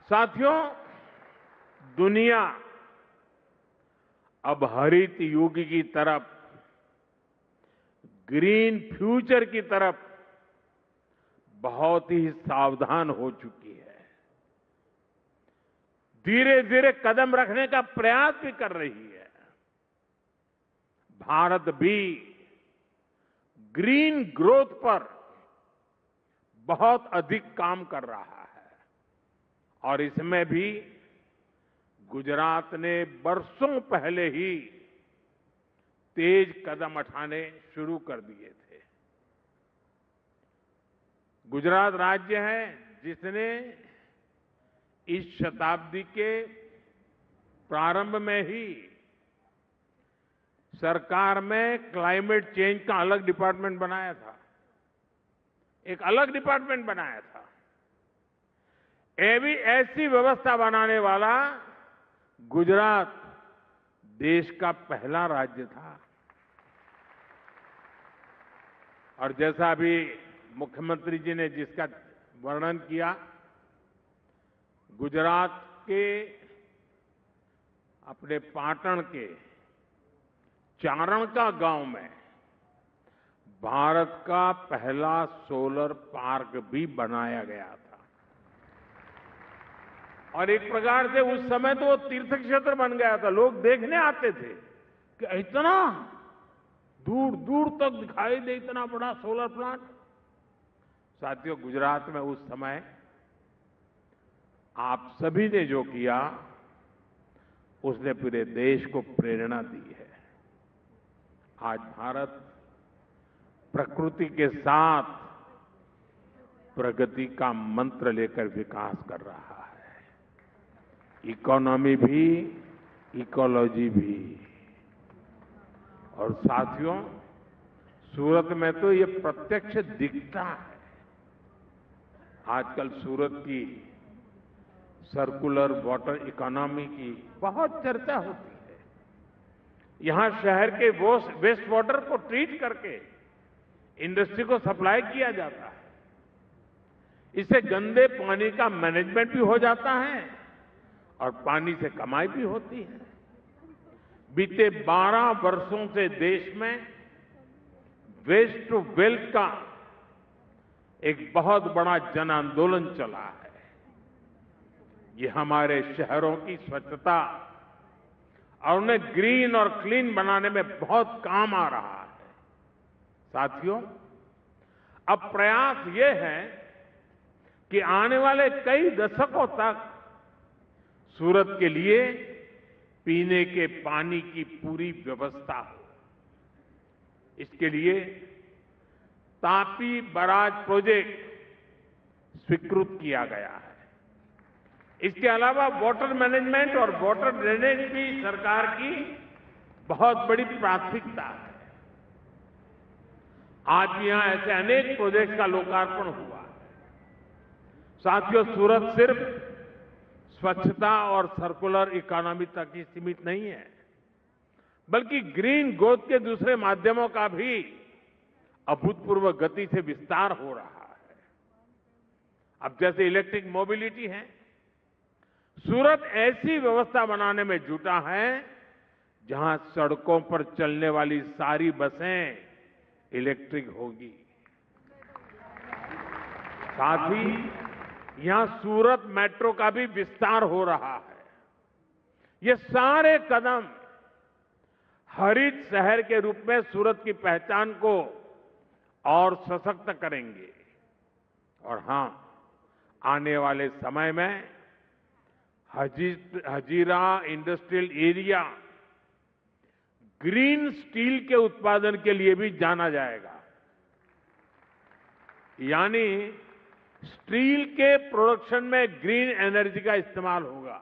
साथियों, दुनिया अब हरित युग की तरफ, ग्रीन फ्यूचर की तरफ बहुत ही सावधान हो चुकी है। धीरे धीरे कदम रखने का प्रयास भी कर रही है। भारत भी ग्रीन ग्रोथ पर बहुत अधिक काम कर रहा है और इसमें भी गुजरात ने बरसों पहले ही तेज कदम उठाने शुरू कर दिए थे। गुजरात राज्य है जिसने इस शताब्दी के प्रारंभ में ही सरकार में क्लाइमेट चेंज का अलग डिपार्टमेंट बनाया था। एक अलग डिपार्टमेंट बनाया था। ऐसी व्यवस्था बनाने वाला गुजरात देश का पहला राज्य था। और जैसा अभी मुख्यमंत्री जी ने जिसका वर्णन किया, गुजरात के अपने पाटण के चारणका गांव में भारत का पहला सोलर पार्क भी बनाया गया था। और एक प्रकार से उस समय तो वो तीर्थ क्षेत्र बन गया था। लोग देखने आते थे कि इतना दूर दूर तक दिखाई दे इतना बड़ा सोलर प्लांट। साथियों, गुजरात में उस समय आप सभी ने जो किया उसने पूरे देश को प्रेरणा दी है। आज भारत प्रकृति के साथ प्रगति का मंत्र लेकर विकास कर रहा है। इकोनॉमी भी, इकोलॉजी भी। और साथियों, सूरत में तो ये प्रत्यक्ष दिखता है। आजकल सूरत की सर्कुलर वाटर इकोनॉमी की बहुत चर्चा होती है। यहां शहर के वेस्ट वाटर को ट्रीट करके इंडस्ट्री को सप्लाई किया जाता है। इससे गंदे पानी का मैनेजमेंट भी हो जाता है और पानी से कमाई भी होती है। बीते 12 वर्षों से देश में वेस्ट टू वेल्थ का एक बहुत बड़ा जन आंदोलन चला है। ये हमारे शहरों की स्वच्छता और उन्हें ग्रीन और क्लीन बनाने में बहुत काम आ रहा है। साथियों, अब प्रयास ये है कि आने वाले कई दशकों तक सूरत के लिए पीने के पानी की पूरी व्यवस्था हो। इसके लिए तापी बराज प्रोजेक्ट स्वीकृत किया गया है। इसके अलावा वाटर मैनेजमेंट और वाटर ड्रेनेज भी सरकार की बहुत बड़ी प्राथमिकता है। आज यहां ऐसे अनेक प्रोजेक्ट का लोकार्पण हुआ है। साथियों, सूरत सिर्फ स्वच्छता और सर्कुलर इकोनॉमी तक ही सीमित नहीं है, बल्कि ग्रीन ग्रोथ के दूसरे माध्यमों का भी अभूतपूर्व गति से विस्तार हो रहा है। अब जैसे इलेक्ट्रिक मोबिलिटी है, सूरत ऐसी व्यवस्था बनाने में जुटा है जहां सड़कों पर चलने वाली सारी बसें इलेक्ट्रिक होगी। साथ ही यहां सूरत मेट्रो का भी विस्तार हो रहा है। ये सारे कदम हरित शहर के रूप में सूरत की पहचान को और सशक्त करेंगे। और हां, आने वाले समय में Hazira industrial area green steel के उत्पादन के लिए भी जाना जाएगा। यानी स्टील के प्रोडक्शन में ग्रीन एनर्जी का इस्तेमाल होगा।